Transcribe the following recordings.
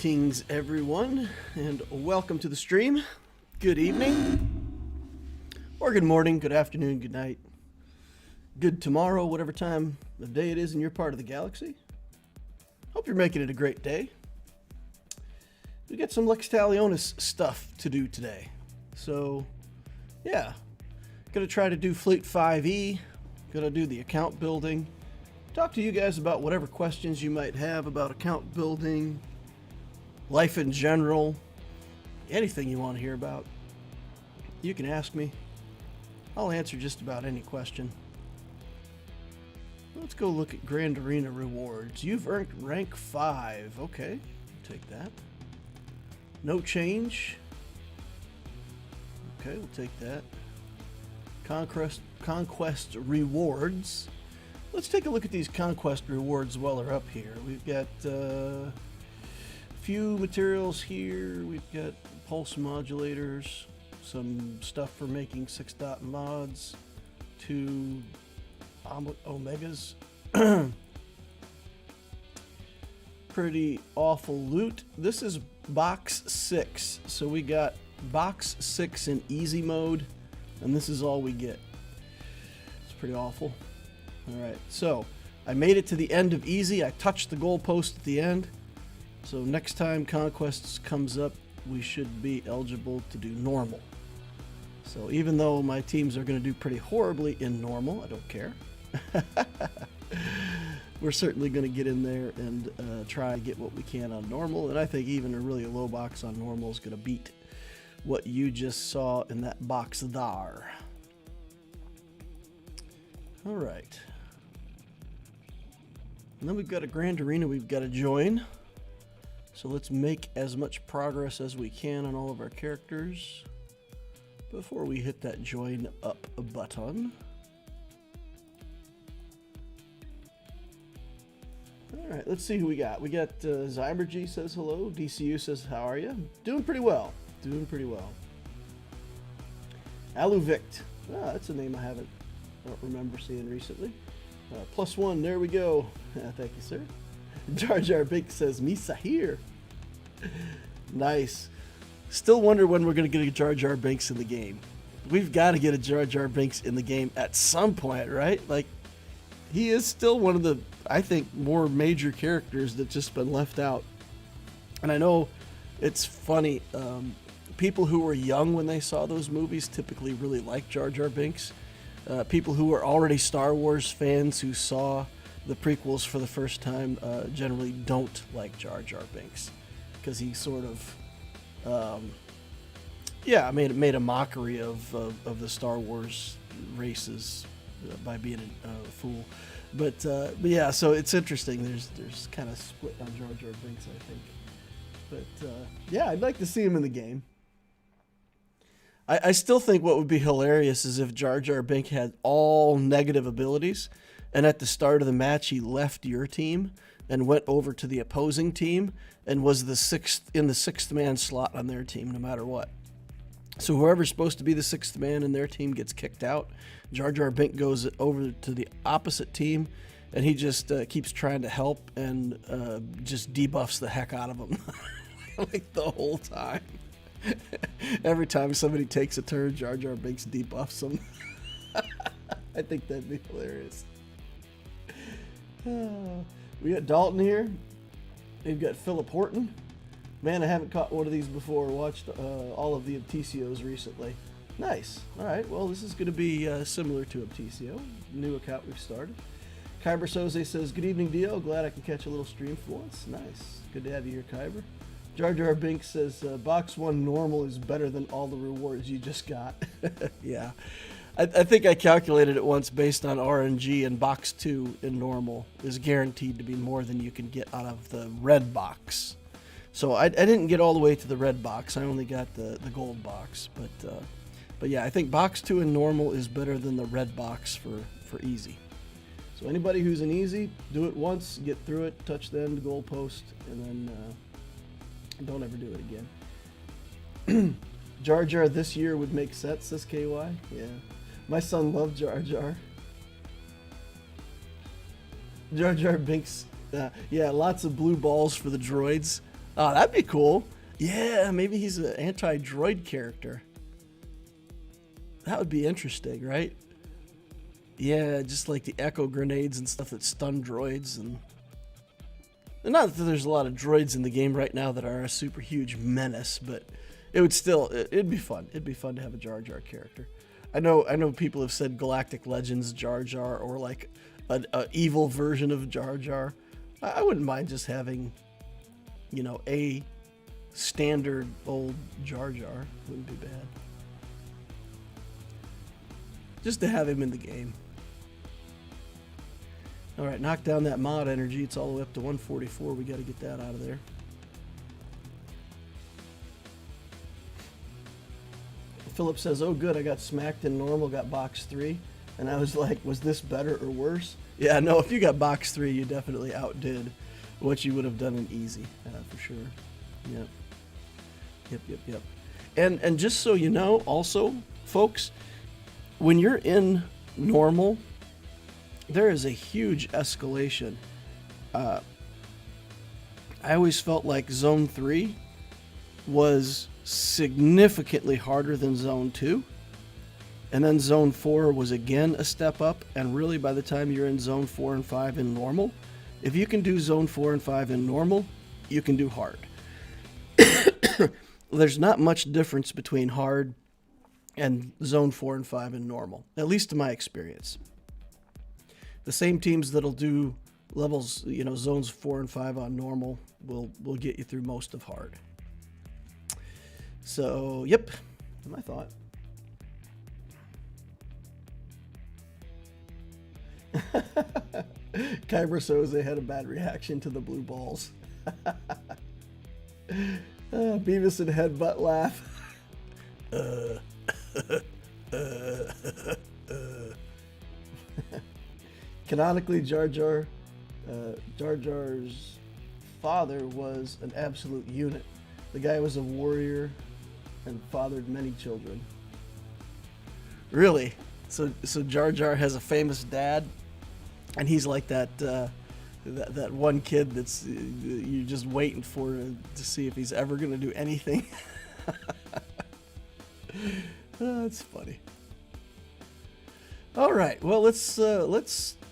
Greetings, everyone, and welcome to the stream. Good evening, or good morning, good afternoon, good night, good tomorrow, whatever time of day it is in your part of the galaxy. Hope you're making it a great day. We got some Lex Talionis stuff to do today. So, yeah, gonna try to do Fleet 5e, gonna do the account building, talk to you guys about whatever questions you might have about account building, life in general, anything you want to hear about. You can ask me. I'll answer just about any question. Let's go look at Grand Arena rewards. You've earned rank 5. Okay, take that. No change. Okay, we'll take that. Conquest rewards. Let's take a look at these Conquest rewards while they're up here. We've got a few materials here. We've got pulse modulators, some stuff for making 6-dot mods, 2 omegas. Pretty awful loot. This is box 6, so we got box 6 in easy mode, and this is all we get. It's pretty awful. Alright, so I made it to the end of easy. I touched the goalpost at the end. So next time Conquests comes up, we should be eligible to do normal. So even though my teams are going to do pretty horribly in normal, I don't care. We're certainly going to get in there and try to get what we can on normal. And I think even a really low box on normal is going to beat what you just saw in that box there. Alright. And then we've got a Grand Arena we've got to join. So let's make as much progress as we can on all of our characters before we hit that join up button. Alright, let's see who we got. We got Zybergy says hello. DCU says, how are you? Doing pretty well. Doing pretty well. Aluvict. Ah, that's a name I don't remember seeing recently. +1, there we go. Thank you, sir. Jar Jar Binks says, Misa here. Nice. Still wonder when we're going to get a Jar Jar Binks in the game. We've got to get a Jar Jar Binks in the game at some point, right? Like, he is still one of the, I think, more major characters that's just been left out. And I know it's funny. People who were young when they saw those movies typically really like Jar Jar Binks. People who were already Star Wars fans who saw the prequels for the first time generally don't like Jar Jar Binks because he sort of, made a mockery of the Star Wars races by being a fool. But yeah, so it's interesting. There's kind of split on Jar Jar Binks, I think. But yeah, I'd like to see him in the game. I still think what would be hilarious is if Jar Jar Binks had all negative abilities, and at the start of the match he left your team and went over to the opposing team and was the sixth man slot on their team no matter what. So whoever's supposed to be the 6th man in their team gets kicked out. Jar Jar Binks goes over to the opposite team, and he just keeps trying to help and just debuffs the heck out of them like the whole time. Every time somebody takes a turn, Jar Jar Binks debuffs them. I think that'd be hilarious. We got Dalton here. We've got Philip Horton. Man, I haven't caught one of these before. Watched all of the Obticios recently. Nice. All right. Well, this is going to be similar to Obticio. New account we've started. Kyber Soze says, good evening, Dio. Glad I can catch a little stream for once. Nice. Good to have you here, Kyber. Jar Jar Binks says, box 1 normal is better than all the rewards you just got. Yeah. I think I calculated it once based on RNG, and box 2 in normal is guaranteed to be more than you can get out of the red box. So I didn't get all the way to the red box. I only got the gold box. But yeah, I think box 2 in normal is better than the red box for easy. So anybody who's in easy, do it once, get through it, touch the end goalpost, and then don't ever do it again. Jar Jar this year would make sense, says KY. Yeah. My son loved Jar Jar. Jar Jar Binks. Yeah, lots of blue balls for the droids. Oh, that'd be cool. Yeah, maybe he's an anti-droid character. That would be interesting, right? Yeah, just like the echo grenades and stuff that stun droids. And not that there's a lot of droids in the game right now that are a super huge menace, but it would still, it'd be fun. It'd be fun to have a Jar Jar character. I know people have said Galactic Legends Jar Jar, or like an evil version of Jar Jar. I wouldn't mind just having, you know, a standard old Jar Jar. Wouldn't be bad. Just to have him in the game. Alright, knock down that mod energy. It's all the way up to 144. We got to get that out of there. Philip says, oh good, I got smacked in normal, got box 3. And I was like, was this better or worse? Yeah, no, if you got box 3, you definitely outdid what you would have done in easy, for sure. Yep. And just so you know, also, folks, when you're in normal, there is a huge escalation. I always felt like Zone 3 was significantly harder than Zone 2. And then Zone 4 was again a step up. And really, by the time you're in Zone 4 and 5 in normal, if you can do Zone 4 and 5 in normal, you can do hard. There's not much difference between hard and Zone 4 and 5 in normal, at least in my experience. The same teams that'll do levels, you know, Zones 4 and 5 on normal will get you through most of hard. So, yep, my thought. Kyber Soze had a bad reaction to the blue balls. Beavis and Headbutt laugh. Canonically, Jar Jar's father was an absolute unit. The guy was a warrior and fathered many children. Really? So Jar Jar has a famous dad, and he's like that one kid that's you're just waiting for to see if he's ever going to do anything. Oh, that's funny. All right, well let's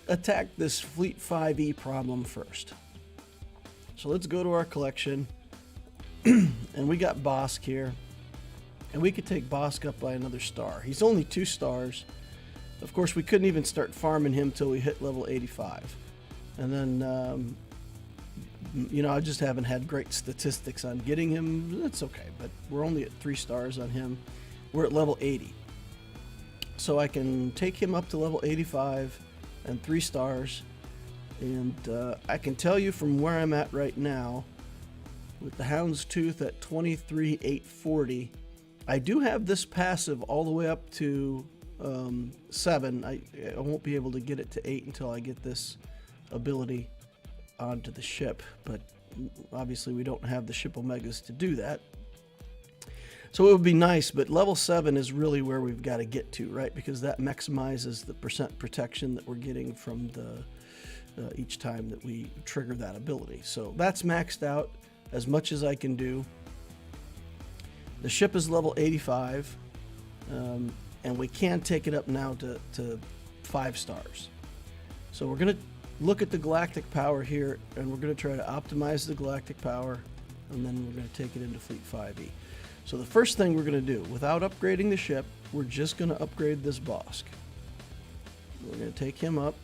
attack this Fleet 5e problem first. So let's go to our collection, and we got Bosk here, and we could take Bosk up by another star. He's only 2 stars. Of course, we couldn't even start farming him till we hit level 85. And then, you know, I just haven't had great statistics on getting him. That's okay, but we're only at 3 stars on him. We're at level 80. So I can take him up to level 85 and 3 stars. And I can tell you from where I'm at right now, with the Houndstooth at 23,840, I do have this passive all the way up to 7. I won't be able to get it to 8 until I get this ability onto the ship, but obviously we don't have the ship Omegas to do that. So it would be nice, but level 7 is really where we've got to get to, right? Because that maximizes the percent protection that we're getting from the each time that we trigger that ability. So that's maxed out as much as I can do. The ship is level 85, and we can take it up now to 5 stars. So we're going to look at the galactic power here, and we're going to try to optimize the galactic power, and then we're going to take it into Fleet 5e. So the first thing we're going to do, without upgrading the ship, we're just going to upgrade this Bosk. We're going to take him up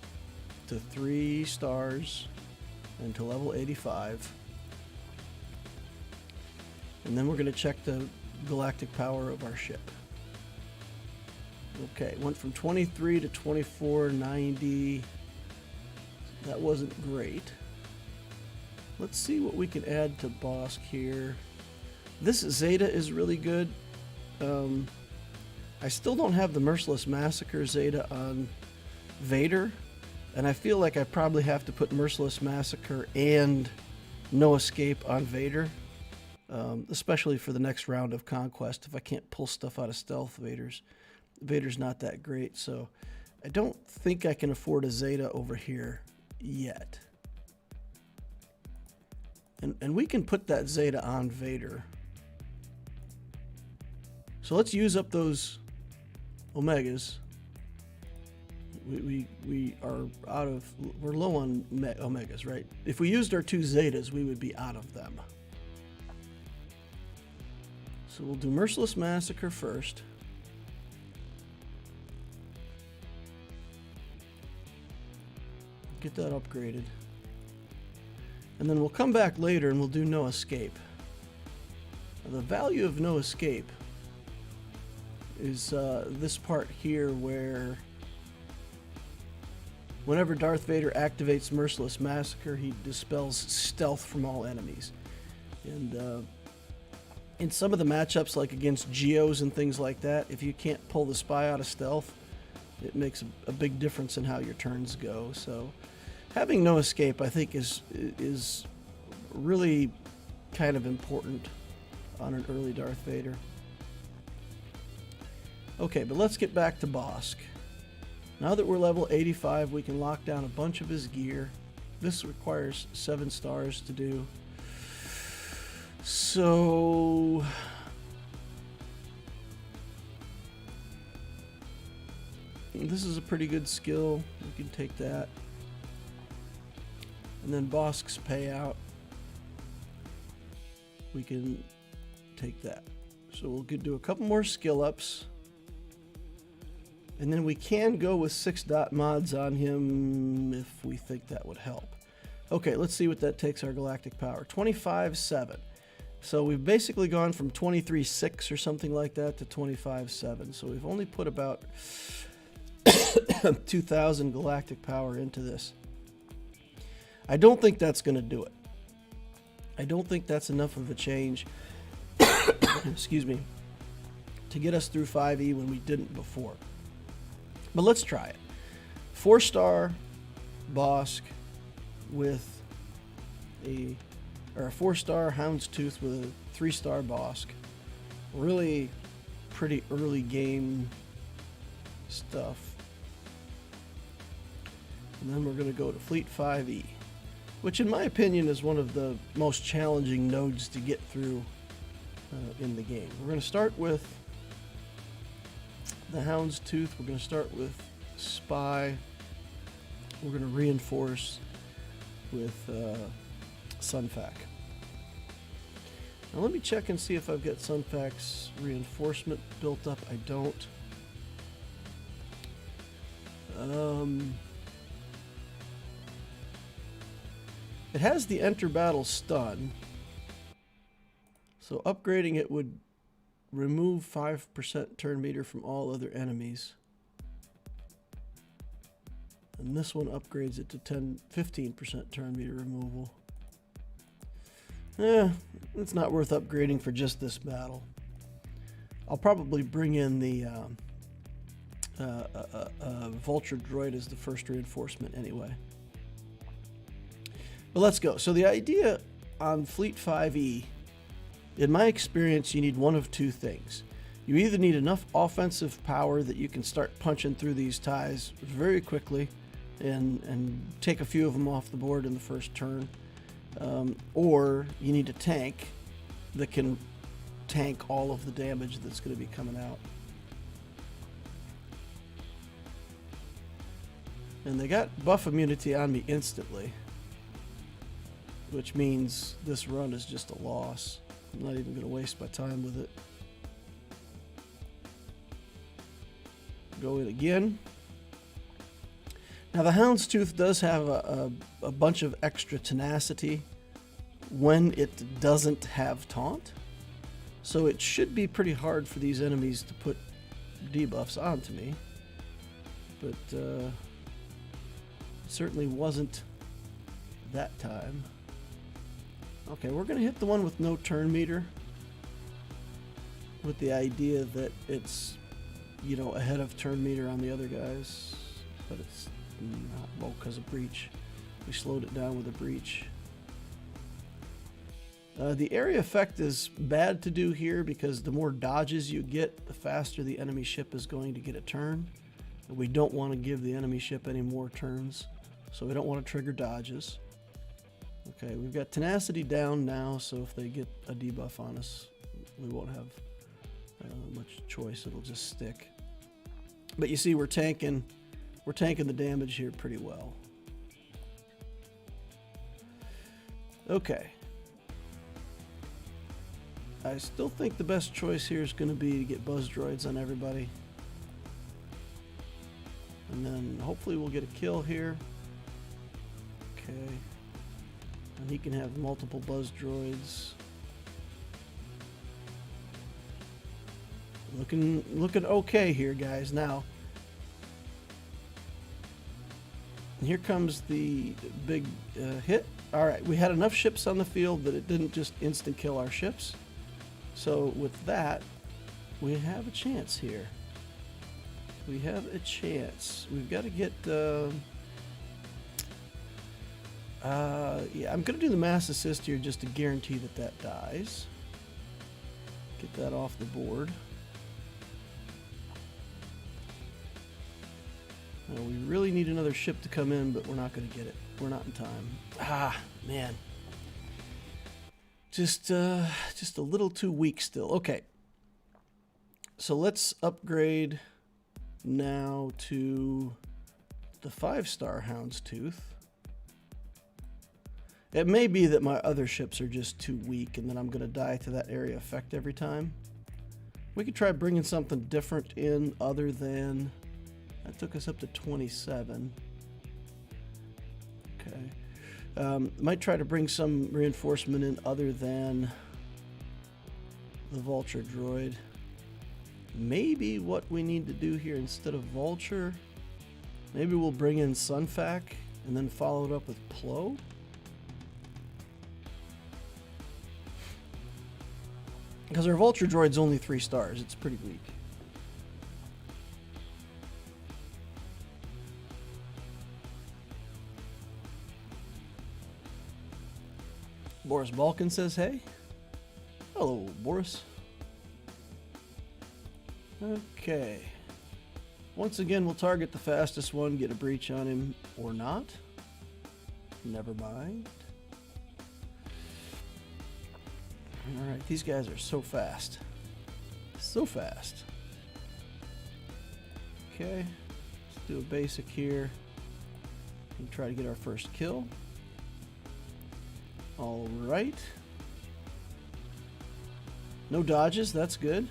to 3 stars and to level 85. And then we're going to check the galactic power of our ship. Okay, went from 23 to 2490. That wasn't great. Let's see what we can add to Bosk here. This Zeta is really good. I still don't have the Merciless Massacre Zeta on Vader, and I feel like I probably have to put Merciless Massacre and No Escape on Vader, especially for the next round of Conquest. If I can't pull stuff out of stealth, Vader's not that great, so I don't think I can afford a Zeta over here yet. And we can put that Zeta on Vader. So let's use up those Omegas. We are out of, we're low on Omegas, right? If we used our 2 Zetas, we would be out of them. So we'll do Merciless Massacre first. Get that upgraded. And then we'll come back later and we'll do No Escape. Now, the value of No Escape is this part here where whenever Darth Vader activates Merciless Massacre, he dispels stealth from all enemies. And in some of the matchups, like against Geos and things like that, if you can't pull the spy out of stealth, it makes a big difference in how your turns go. So having No Escape, I think, is really kind of important on an early Darth Vader. Okay, but let's get back to Bosk. Now that we're level 85, we can lock down a bunch of his gear. This requires 7 stars to do. So this is a pretty good skill. We can take that. And then Bosk's payout, we can take that. So we'll do a couple more skill ups. And then we can go with 6-dot mods on him if we think that would help. Okay, let's see what that takes our galactic power. 25.7. So we've basically gone from 23.6 or something like that to 25.7. So we've only put about 2,000 galactic power into this. I don't think that's going to do it. I don't think that's enough of a change, excuse me, to get us through 5E when we didn't before. But let's try it. 4-star Bosk with a 4-star Houndstooth with a 3-star Bosk. Really pretty early game stuff. And then we're going to go to Fleet 5E, which in my opinion is one of the most challenging nodes to get through in the game. We're going to start with the Houndstooth. We're going to start with Spy. We're going to reinforce with Sunfac. Now let me check and see if I've got Sunfac's reinforcement built up. I don't. It has the enter battle stun, so upgrading it would remove 5% turn meter from all other enemies. And this one upgrades it to 15% turn meter removal. It's not worth upgrading for just this battle. I'll probably bring in the Vulture Droid as the first reinforcement anyway. But let's go. So the idea on Fleet 5E, in my experience, you need one of two things. You either need enough offensive power that you can start punching through these ties very quickly and take a few of them off the board in the first turn, or you need a tank that can tank all of the damage that's going to be coming out. And they got buff immunity on me instantly, which means this run is just a loss. I'm not even going to waste my time with it. Go in again. Now the Houndstooth does have a bunch of extra tenacity when it doesn't have taunt, so it should be pretty hard for these enemies to put debuffs onto me, but it certainly wasn't that time. Okay, we're going to hit the one with no turn meter with the idea that it's, you know, ahead of turn meter on the other guys, but it's not, well, because of breach. We slowed it down with a breach. The area effect is bad to do here because the more dodges you get, the faster the enemy ship is going to get a turn. And we don't want to give the enemy ship any more turns, so we don't want to trigger dodges. Okay, we've got tenacity down now, so if they get a debuff on us, we won't have much choice. It'll just stick. But you see, we're tanking the damage here pretty well. Okay. I still think the best choice here is going to be to get buzz droids on everybody. And then hopefully we'll get a kill here. Okay. And he can have multiple buzz droids. Looking okay here, guys. Now, here comes the big hit. All right, we had enough ships on the field that it didn't just instant kill our ships. So with that, we have a chance here. We have a chance. We've got to get... yeah, I'm going to do the mass assist here just to guarantee that that dies. Get that off the board. Now, we really need another ship to come in, but we're not going to get it. We're not in time. Ah, man. Just a little too weak still. Okay. So let's upgrade now to the 5-star Houndstooth. It may be that my other ships are just too weak and then I'm going to die to that area effect every time. We could try bringing something different in other than... That took us up to 27. Okay. Might try to bring some reinforcement in other than the Vulture droid. Maybe what we need to do here instead of Vulture, maybe we'll bring in Sunfac and then follow it up with Plo. Because our Vulture droid's only 3 stars. It's pretty weak. Boris Balkan says, hey. Hello, Boris. Okay. Once again, we'll target the fastest one, get a breach on him, or not. Never mind. Alright, these guys are so fast. So fast. Okay. Let's do a basic here. And try to get our first kill. Alright. No dodges, that's good.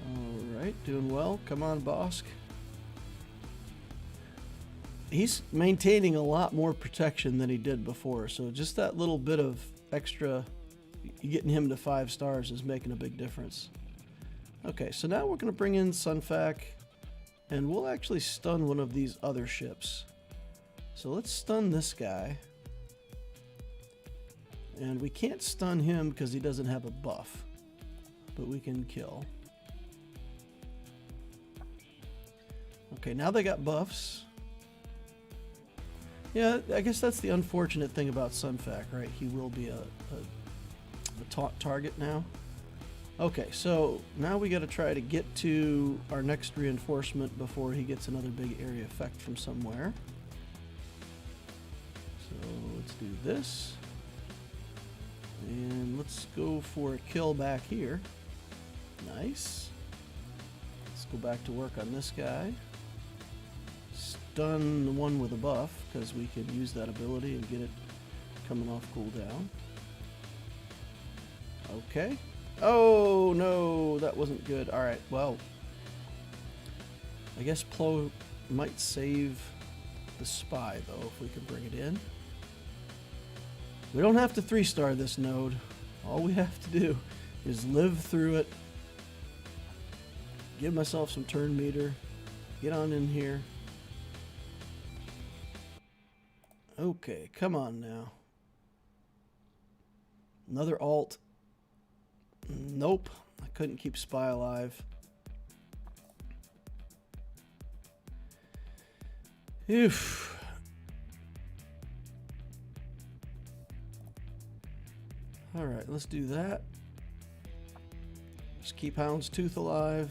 Alright, doing well. Come on, Bosk. He's maintaining a lot more protection than he did before, so just that little bit of extra getting him to 5 stars is making a big difference. Okay, so now we're going to bring in Sunfac, and we'll actually stun one of these other ships. So let's stun this guy. And we can't stun him because he doesn't have a buff, but we can kill. Okay, now they got buffs. Yeah, I guess that's the unfortunate thing about Sunfac, right? He will be a taunt target now. Okay, so now we got to try to get to our next reinforcement before he gets another big area effect from somewhere. So let's do this. And let's go for a kill back here. Nice. Let's go back to work on this guy. Stun the one with a buff, because we could use that ability and get it coming off cooldown. Okay. Oh, no, that wasn't good. Alright, well, I guess Plo might save the spy, though, if we can bring it in. We don't have to 3-star this node. All we have to do is live through it, give myself some turn meter, get on in here. Okay, come on now. Another alt. Nope, I couldn't keep spy alive. Oof. Alright, let's do that. Just keep Houndstooth alive.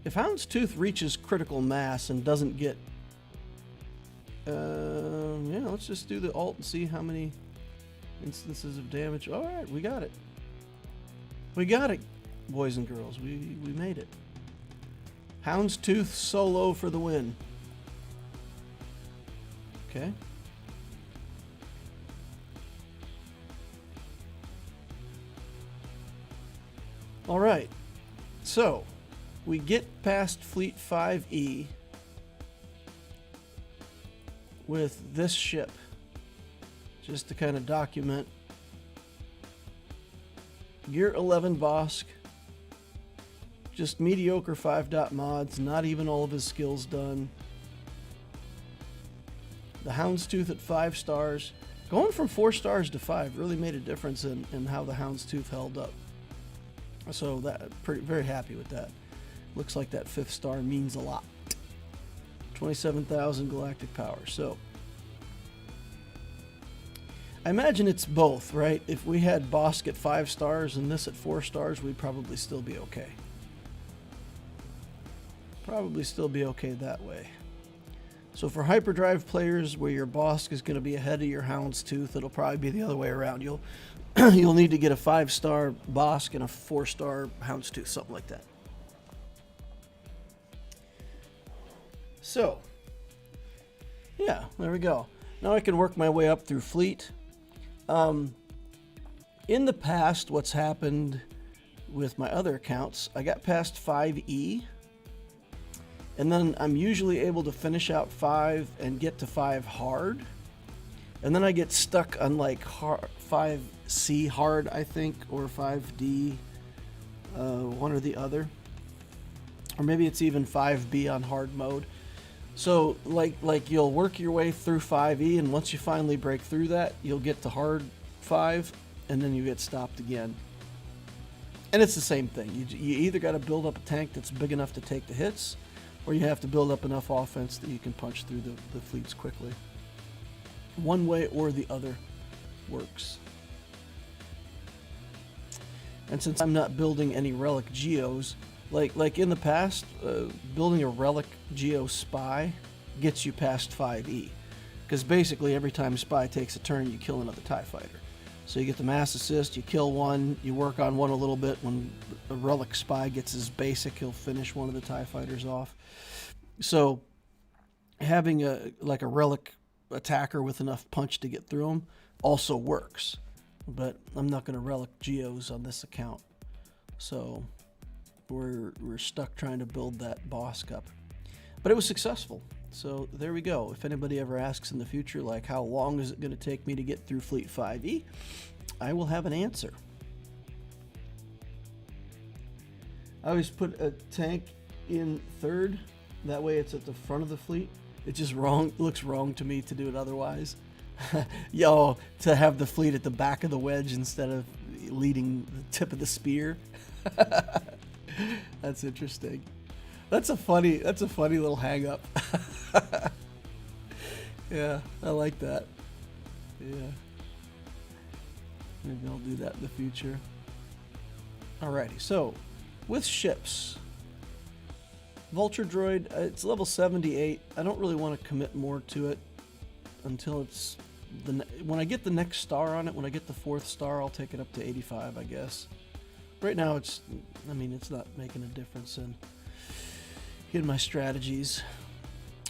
If Houndstooth reaches critical mass and doesn't get... yeah, let's just do the alt and see how many instances of damage. All right, we got it. We got it, boys and girls. We made it. Houndstooth solo for the win. Okay. All right. So, we get past Fleet 5E with this ship, just to kind of document. Gear 11 Bosk, just mediocre 5 mods, not even all of his skills done. The Houndstooth at 5 stars. Going from 4 stars to 5 really made a difference in how the Houndstooth held up. So very happy with that. Looks like that 5th star means a lot. 27,000 galactic power. So I imagine it's both, right? If we had Bosk at 5 stars and this at 4 stars, we'd probably still be okay. Probably still be okay that way. So for hyperdrive players where your Bosk is going to be ahead of your Houndstooth, it'll probably be the other way around. You'll need to get a 5-star Bosk and a 4-star Houndstooth, something like that. So, yeah, there we go. Now I can work my way up through fleet. In the past, what's happened with my other accounts, I got past 5E, and then I'm usually able to finish out 5 and get to 5 hard, and then I get stuck on like 5C hard, I think, or 5D, one or the other, or maybe it's even 5B on hard mode. So like you'll work your way through 5E, and once you finally break through that, you'll get to hard 5, and then you get stopped again. And it's the same thing. You either got to build up a tank that's big enough to take the hits, or you have to build up enough offense that you can punch through the fleets quickly. One way or the other works. And since I'm not building any Relic Geos, like in the past, building a Relic Geo Spy gets you past 5E. Because basically every time Spy takes a turn, you kill another TIE fighter. So you get the mass assist, you kill one, you work on one a little bit. When a Relic Spy gets his basic, he'll finish one of the TIE fighters off. So having a Relic attacker with enough punch to get through him also works. But I'm not going to Relic Geos on this account. So we're stuck trying to build that Bosk up. But it was successful. So there we go. If anybody ever asks in the future, like, how long is it going to take me to get through Fleet 5E, I will have an answer. I always put a tank in third. That way it's at the front of the fleet. It's just wrong. It looks wrong to me to do it otherwise. To have the fleet at the back of the wedge instead of leading the tip of the spear. That's interesting. That's a funny little hang up. Yeah, I like that. Yeah. Maybe I'll do that in the future. Alrighty, so with ships, Vulture Droid, it's level 78. I don't really want to commit more to it until it's when I get the next star on it. When I get the 4th star, I'll take it up to 85, I guess. Right now, it's not making a difference in my strategies.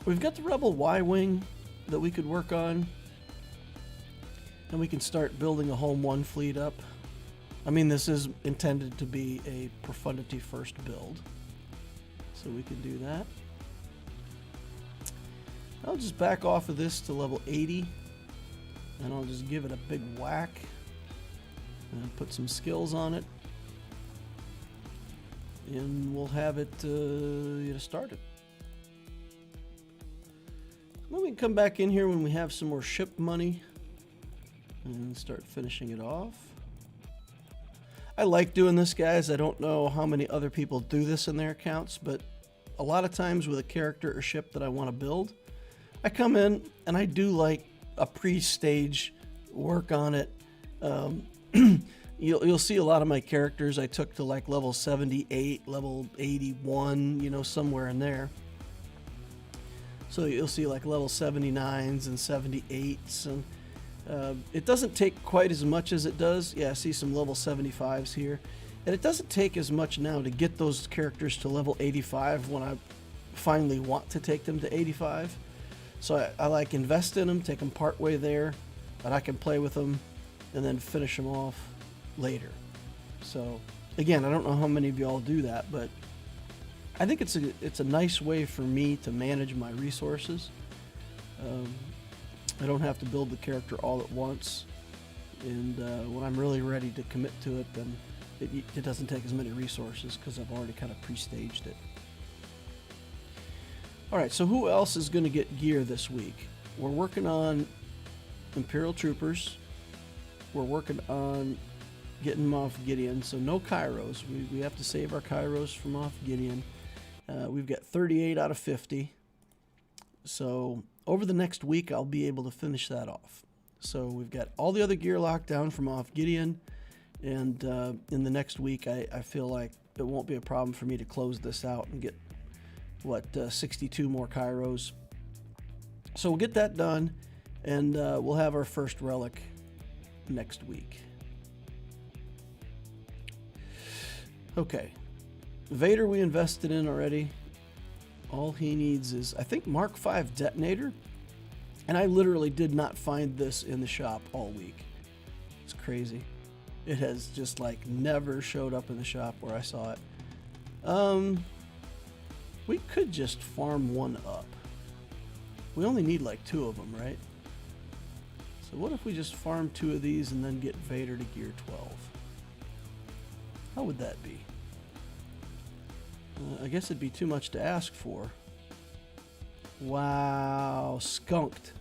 We've got the Rebel Y-Wing that we could work on, and we can start building a Home 1 fleet up. I mean, this is intended to be a Profundity first build, so we can do that. I'll just back off of this to level 80, and I'll just give it a big whack and put some skills on it, and we'll have it started. Then we can come back in here when we have some more ship money and start finishing it off. I like doing this, guys. I don't know how many other people do this in their accounts, but a lot of times with a character or ship that I want to build, I come in and I do like a pre-stage work on it. you'll see a lot of my characters I took to like level 78, level 81, you know, somewhere in there. So you'll see like level 79s and 78s, and it doesn't take quite as much as it does. Yeah, I see some level 75s here. And it doesn't take as much now to get those characters to level 85 when I finally want to take them to 85. So I like invest in them, take them part way there, but I can play with them and then finish them off later. So again, I don't know how many of y'all do that, but I think it's a nice way for me to manage my resources. I don't have to build the character all at once, and when I'm really ready to commit to it, then it doesn't take as many resources because I've already kind of pre-staged it. Alright, so who else is going to get gear this week? We're working on Imperial Troopers. We're working on getting Moff Gideon, so no Kairos. We have to save our Kairos for Moff Gideon. We've got 38 out of 50. So over the next week, I'll be able to finish that off. So we've got all the other gear locked down for Moff Gideon. And in the next week, I feel like it won't be a problem for me to close this out and get, 62 more Kairos. So we'll get that done, and we'll have our first relic next week. Okay. Vader we invested in already. All he needs is, I think, Mark V detonator. And I literally did not find this in the shop all week. It's crazy. It has just like never showed up in the shop where I saw it. We could just farm one up. We only need like 2 of them, right? So what if we just farm 2 of these and then get Vader to gear 12? How would that be? I guess it'd be too much to ask for. Wow, skunked.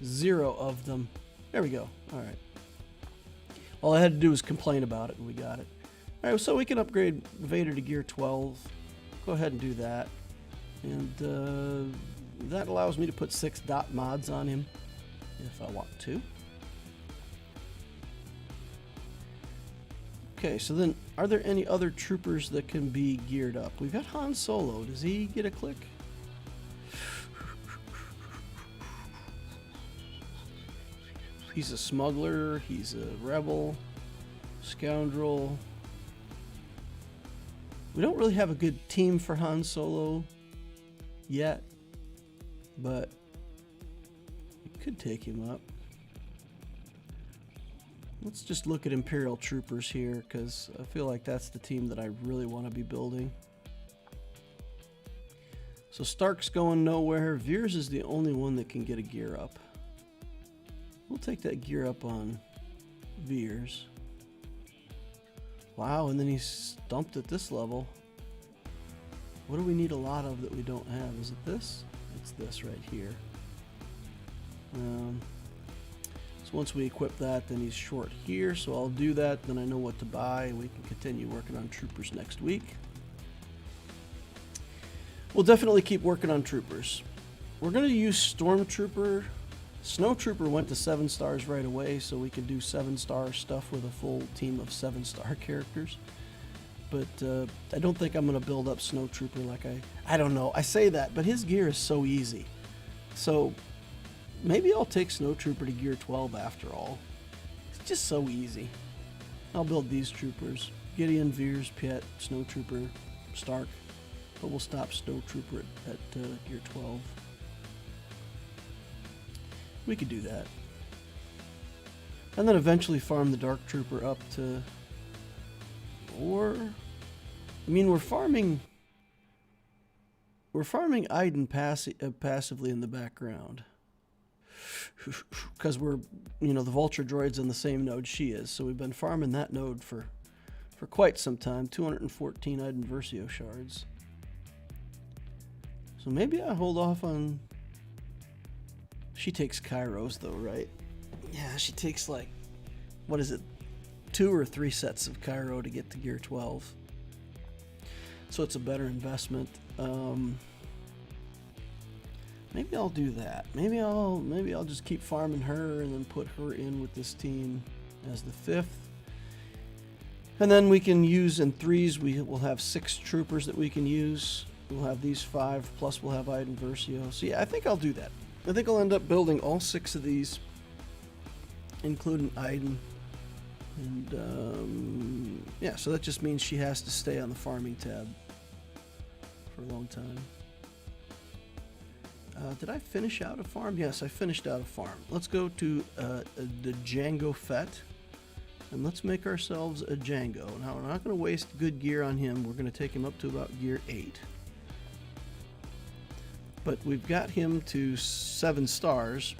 0 of them. There we go. All right. All I had to do was complain about it, and we got it. All right, so we can upgrade Vader to gear 12. Go ahead and do that. And that allows me to put 6 dot mods on him if I want to. Okay, so then are there any other troopers that can be geared up? We've got Han Solo. Does he get a click? He's a smuggler, he's a rebel, scoundrel. We don't really have a good team for Han Solo yet, but we could take him up. Let's just look at Imperial Troopers here, because I feel like that's the team that I really want to be building. So Stark's going nowhere. Veers is the only one that can get a gear up. We'll take that gear up on Veers. Wow, and then he's stumped at this level. What do we need a lot of that we don't have? Is it this? It's this right here. So once we equip that, then he's short here, so I'll do that, then I know what to buy, and we can continue working on troopers next week. We'll definitely keep working on troopers. We're going to use Stormtrooper. Snowtrooper went to 7 stars right away, so we could do 7-star stuff with a full team of 7-star characters. But I don't think I'm going to build up Snowtrooper like I don't know. I say that, but his gear is so easy. So maybe I'll take Snowtrooper to gear 12 after all. It's just so easy. I'll build these troopers. Gideon, Veers, Piet, Snowtrooper, Stark. But we'll stop Snowtrooper at gear 12. We could do that. And then eventually farm the Dark Trooper up to... Or... I mean, we're farming Iden passively in the background. Because we're, the Vulture Droid's on the same node she is. So we've been farming that node for quite some time. 214 Iden Versio shards. So maybe I hold off on... She takes Kairos though, right? Yeah, she takes like, what is it? 2 or 3 sets of Cairo to get to gear 12. So it's a better investment. Maybe I'll do that. Maybe I'll just keep farming her and then put her in with this team as the 5th. And then we can use in threes, we will have 6 troopers that we can use. We'll have these 5, plus we'll have Iden Versio. So yeah, I think I'll do that. I think I'll end up building all 6 of these, including Iden. And yeah, so that just means she has to stay on the farming tab for a long time. Did I finish out a farm? Yes, I finished out a farm. Let's go to the Django Fett, and let's make ourselves a Django. Now, we're not going to waste good gear on him. We're going to take him up to about gear 8. But we've got him to 7 stars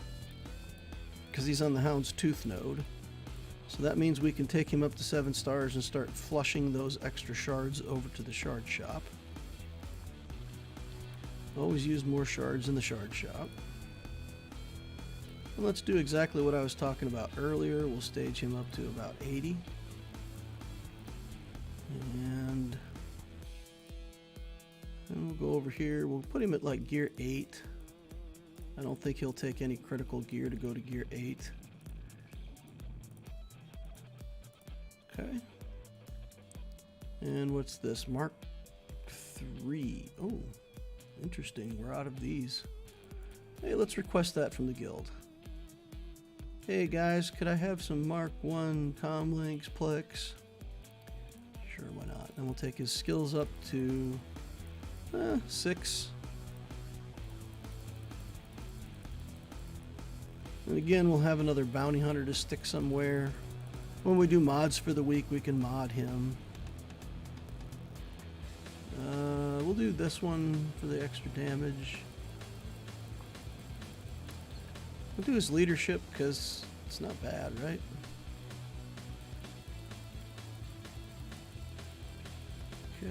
because he's on the Hound's Tooth node. So that means we can take him up to 7 stars and start flushing those extra shards over to the shard shop. Always use more shards in the shard shop. And let's do exactly what I was talking about earlier. We'll stage him up to about 80. And then we'll go over here. We'll put him at like gear 8. I don't think he'll take any critical gear to go to gear 8. Okay. And what's this? Mark 3. Oh, interesting. We're out of these. Hey, let's request that from the guild. Hey guys, could I have some Mark 1 comlinks, plex? Sure, why not? And we'll take his skills up to 6. And again, we'll have another bounty hunter to stick somewhere. When we do mods for the week, we can mod him. We'll do this one for the extra damage. We'll do his leadership because it's not bad, right? Okay.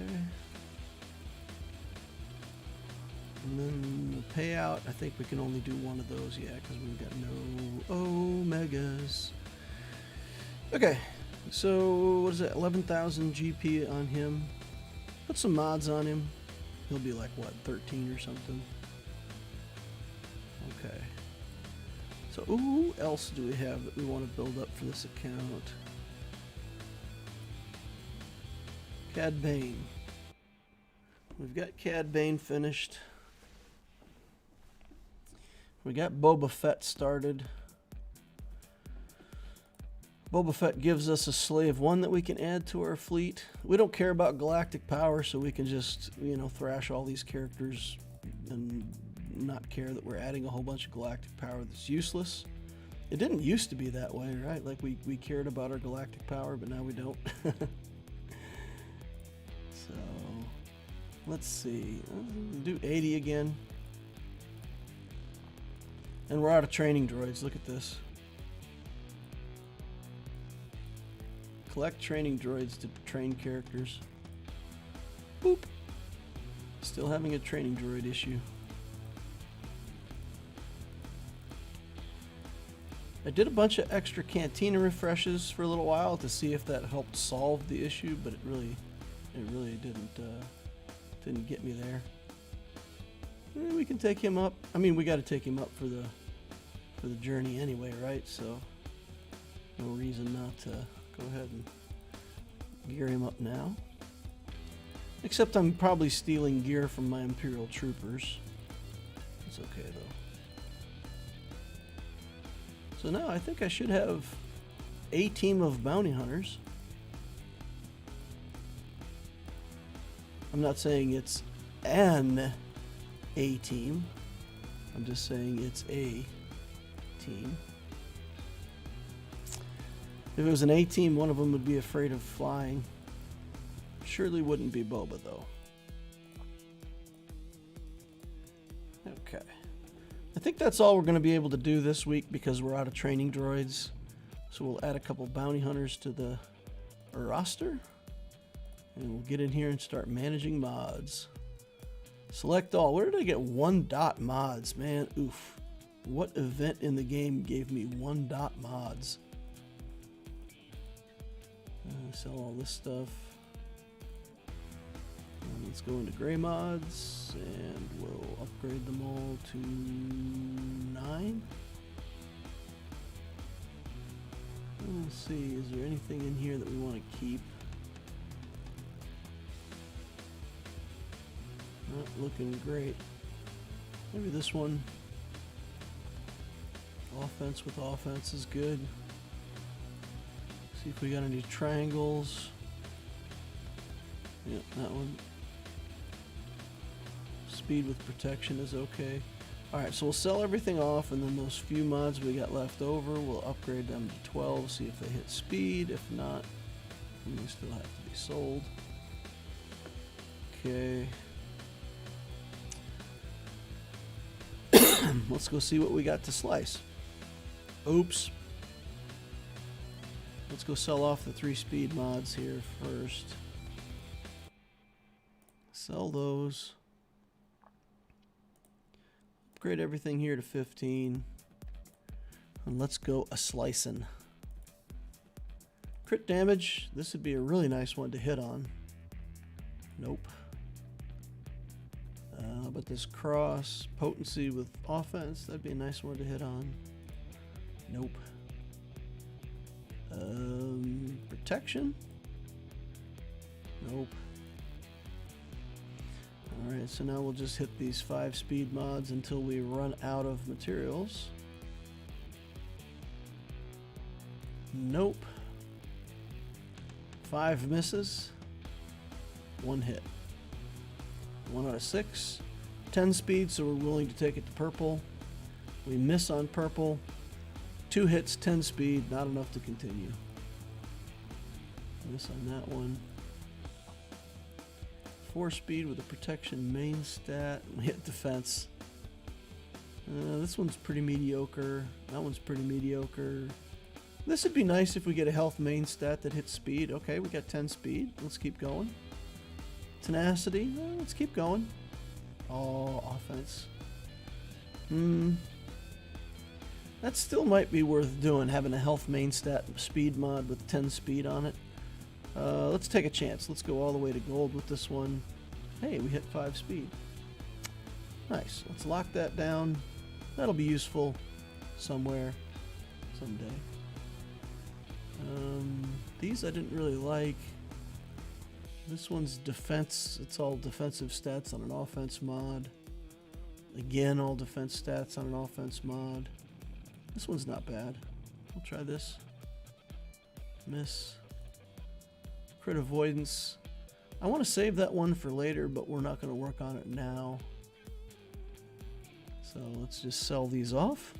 And then the payout, I think we can only do one of those, yeah, because we've got no Omegas. Okay, so what is it? 11,000 GP on him. Put some mods on him. He'll be like, what, 13 or something? Okay. So who else do we have that we want to build up for this account? Cad Bane. We've got Cad Bane finished. We got Boba Fett started. Boba Fett gives us a Slave 1 that we can add to our fleet. We don't care about galactic power, so we can just, you know, thrash all these characters and not care that we're adding a whole bunch of galactic power that's useless. It didn't used to be that way, right? Like we cared about our galactic power, but now we don't. So let's see. Do 80 again. And we're out of training droids. Look at this. Collect training droids to train characters. Boop. Still having a training droid issue. I did a bunch of extra Cantina refreshes for a little while to see if that helped solve the issue, but it really didn't get me there. And we can take him up. I mean, we got to take him up for the journey anyway, right? So no reason not to go ahead and gear him up now. Except I'm probably stealing gear from my Imperial troopers. It's okay though. So now I think I should have a team of bounty hunters. I'm not saying it's an A team. I'm just saying it's a team. If it was an A team, one of them would be afraid of flying. Surely wouldn't be Boba though. Okay. I think that's all we're going to be able to do this week because we're out of training droids. So we'll add a couple bounty hunters to the roster. And we'll get in here and start managing mods. Select all. Where did I get 1 dot mods? Man, oof. What event in the game gave me 1 dot mods? Sell all this stuff. And let's go into gray mods and we'll upgrade them all to 9. Let's see, is there anything in here that we want to keep? Not looking great. Maybe this one. Offense with offense is good. See if we got any triangles. Yep, that one. Speed with protection is okay. Alright, so we'll sell everything off, and then those few mods we got left over, we'll upgrade them to 12, see if they hit speed. If not, they still have to be sold. Okay. Let's go see what we got to slice. Oops. Let's go sell off the 3 speed mods here first. Sell those. Upgrade everything here to 15. And let's go a slicing. Crit damage. This would be a really nice one to hit on. Nope. But this cross potency with offense, that'd be a nice one to hit on. Nope. Protection? Nope. Alright, so now we'll just hit these 5 speed mods until we run out of materials. Nope. 5 misses. 1 hit. 1 out of 6. 10 speed, so we're willing to take it to purple. We miss on purple. 2 hits, 10 speed, not enough to continue. Miss on that one. 4 speed with a protection main stat. We hit defense. This one's pretty mediocre. That one's pretty mediocre. This would be nice if we get a health main stat that hits speed. Okay, we got 10 speed. Let's keep going. Tenacity. Let's keep going. Oh, offense. That still might be worth doing, having a health main stat speed mod with 10 speed on it. Let's take a chance. Let's go all the way to gold with this one. Hey, we hit 5 speed. Nice. Let's lock that down. That'll be useful somewhere, someday. These I didn't really like. This one's defense. It's all defensive stats on an offense mod. Again, all defense stats on an offense mod. This one's not bad. We'll try this. Miss. Crit avoidance. I want to save that one for later, but we're not going to work on it now. So let's just sell these off.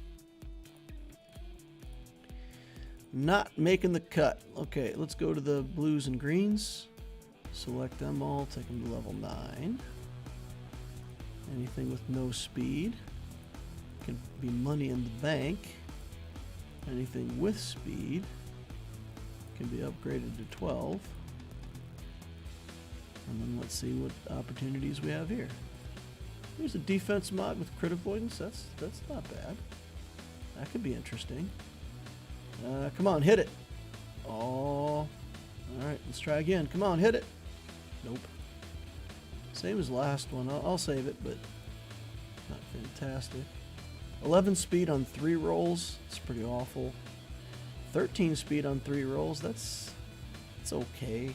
Not making the cut. Okay, let's go to the blues and greens. Select them all, take them to level 9. Anything with no speed can be money in the bank. Anything with speed can be upgraded to 12. And then let's see what opportunities we have here. Here's a defense mod with crit avoidance. That's not bad. That could be interesting. Come on, hit it. Oh. Alright, let's try again. Come on, hit it. Nope. Same as last one. I'll save it, but not fantastic. 11 speed on 3 rolls. It's pretty awful. 13 speed on 3 rolls. It's okay.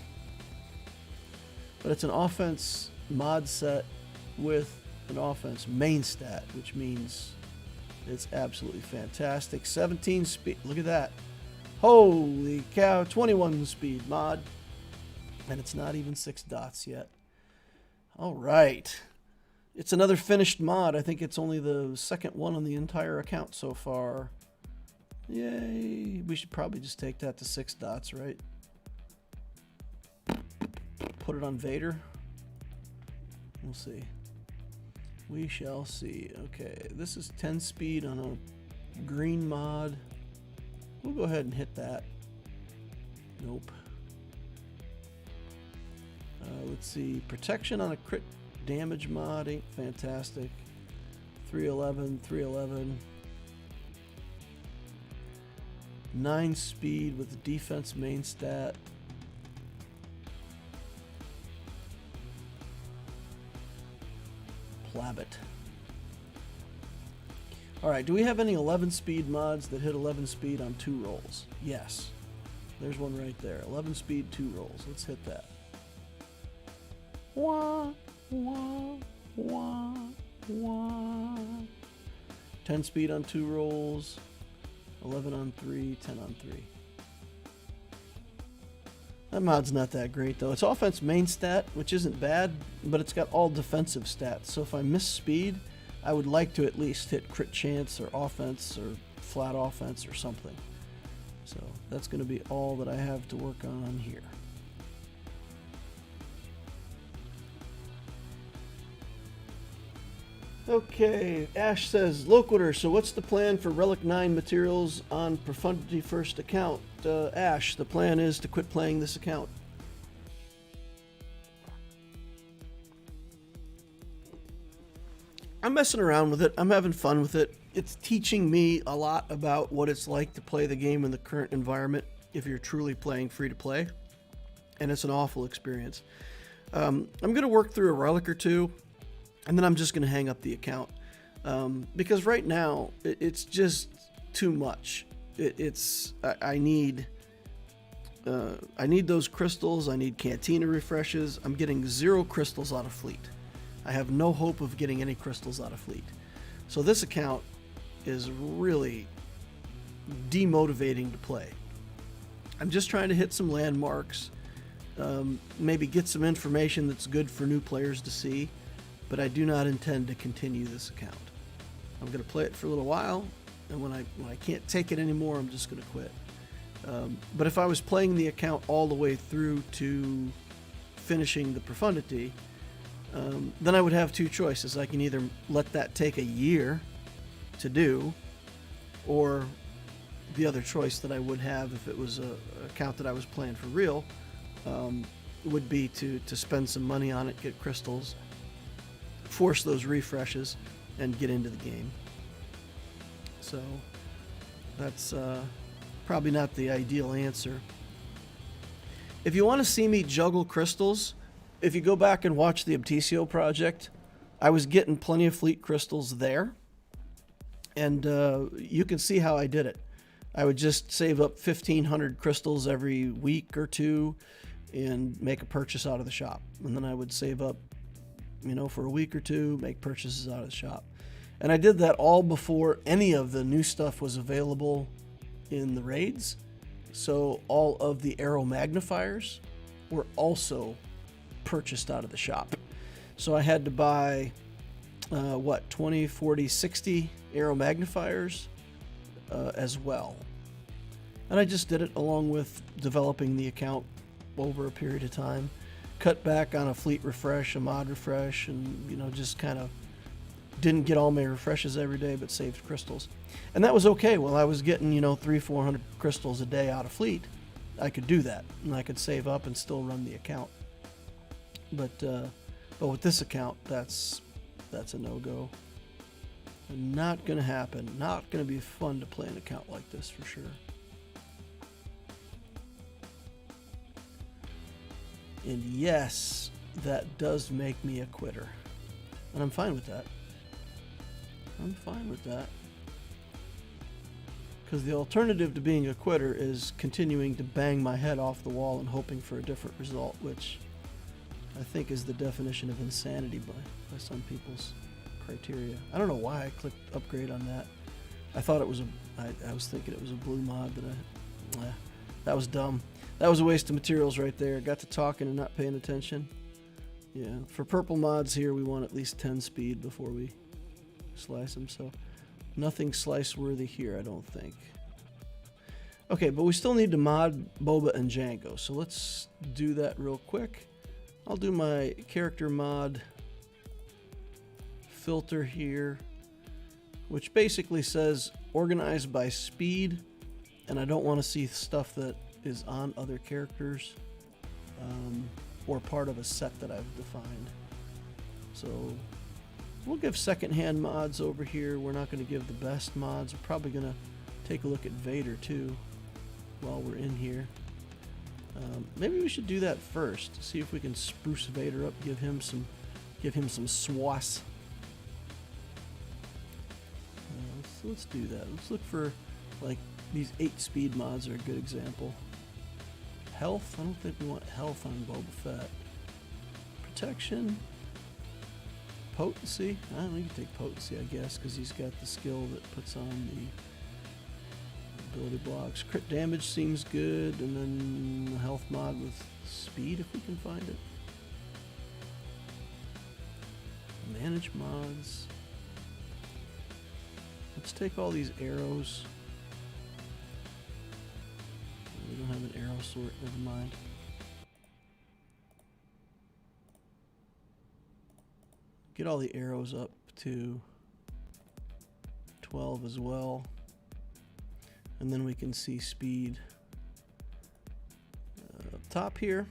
But it's an offense mod set with an offense main stat, which means it's absolutely fantastic. 17 speed. Look at that. Holy cow. 21 speed mod. And it's not even 6 dots yet. All right. It's another finished mod. I think it's only the second one on the entire account so far. Yay. We should probably just take that to 6 dots, right? Put it on Vader. We'll see. We shall see. Okay, this is 10 speed on a green mod. We'll go ahead and hit that. Nope. Let's see. Protection on a crit damage mod ain't fantastic. 311, 311. 9 speed with the defense main stat. Plabbit. Alright, do we have any 11 speed mods that hit 11 speed on 2 rolls? Yes. There's one right there. 11 speed, 2 rolls. Let's hit that. Wah, wah, Wah, wah. 10 speed on 2 rolls, 11 on 3, 10 on 3. That mod's not that great though. It's offense main stat, which isn't bad, but it's got all defensive stats. So if I miss speed, I would like to at least hit crit chance or offense or flat offense or something. So that's going to be all that I have to work on here. Okay, Ash says, Loquitur, so what's the plan for Relic 9 materials on Profundity First account? Ash, the plan is to quit playing this account. I'm messing around with it. I'm having fun with it. It's teaching me a lot about what it's like to play the game in the current environment if you're truly playing free to play. And it's an awful experience. I'm going to work through a relic or two, and then I'm just going to hang up the account. Because right now, it's just too much. I need those crystals. I need Cantina refreshes. I'm getting 0 crystals out of Fleet. I have no hope of getting any crystals out of Fleet. So this account is really demotivating to play. I'm just trying to hit some landmarks, maybe get some information that's good for new players to see, but I do not intend to continue this account. I'm going to play it for a little while, and when I can't take it anymore, I'm just going to quit. But if I was playing the account all the way through to finishing the Profundity, then I would have 2 choices. I can either let that take a year to do, or the other choice that I would have if it was an account that I was playing for real would be to spend some money on it, get crystals, force those refreshes, and get into the game. So that's probably not the ideal answer. If you want to see me juggle crystals, if you go back and watch the Obtisio project, I was getting plenty of Fleet crystals there, and you can see how I did it. I would just save up 1,500 crystals every week or 2 and make a purchase out of the shop. And then I would save up, for a week or 2, make purchases out of the shop. And I did that all before any of the new stuff was available in the raids. So all of the arrow magnifiers were also purchased out of the shop. So I had to buy 20, 40, 60 arrow magnifiers as well. And I just did it along with developing the account over a period of time. Cut back on a Fleet refresh, a mod refresh, and just kind of didn't get all my refreshes every day, but saved crystals. And that was okay. Well, I was getting 300-400 crystals a day out of Fleet. I could do that, and I could save up and still run the account. But with this account, that's a no-go. Not gonna happen. Not gonna be fun to play an account like this for sure. And yes, that does make me a quitter, and I'm fine with that. I'm fine with that. Because the alternative to being a quitter is continuing to bang my head off the wall and hoping for a different result, which I think is the definition of insanity by some people's criteria. I don't know why I clicked upgrade on that. I thought it was I was thinking it was a blue mod that was dumb. That was a waste of materials right there. Got to talking and not paying attention. Yeah, for purple mods here, we want at least 10 speed before we slice them, so nothing slice worthy here, I don't think. Okay, but we still need to mod Boba and Django, so let's do that real quick. I'll do my character mod filter here, which basically says organized by speed, and I don't want to see stuff that is on other characters or part of a set that I've defined. So we'll give secondhand mods over here. We're not going to give the best mods. We're probably going to take a look at Vader too while we're in here. Maybe we should do that first. See if we can spruce Vader up. Give him some swass. So let's do that. Let's look for like these 8 speed mods are a good example. Health. I don't think we want health on Boba Fett. Protection. potency. We can take potency, I guess, because he's got the skill that puts on the ability blocks. Crit damage seems good, and then the health mod with speed if we can find it. Manage mods. Let's take all these arrows. We don't have an arrow sort, never mind. Get all the arrows up to 12 as well. And then we can see speed up top here.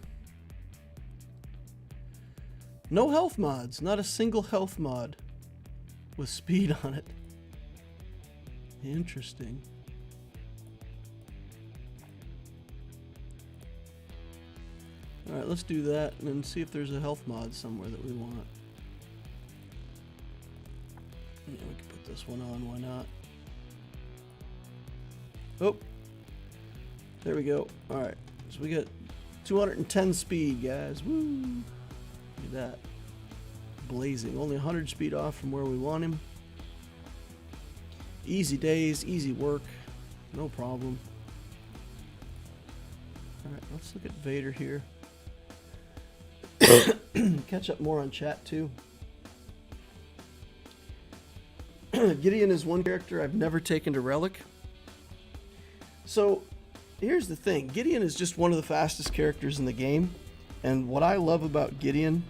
No health mods, not a single health mod with speed on it. Interesting. Alright, let's do that and then see if there's a health mod somewhere that we want. Yeah, we can put this one on, why not? Oh, there we go. Alright, so we got 210 speed, guys. Woo! Look at that. Blazing. Only 100 speed off from where we want him. Easy days, easy work. No problem. Alright, let's look at Vader here. Catch up more on chat too. Gideon is one character I've never taken to Relic. So here's the thing. Gideon is just one of the fastest characters in the game. And what I love about Gideon,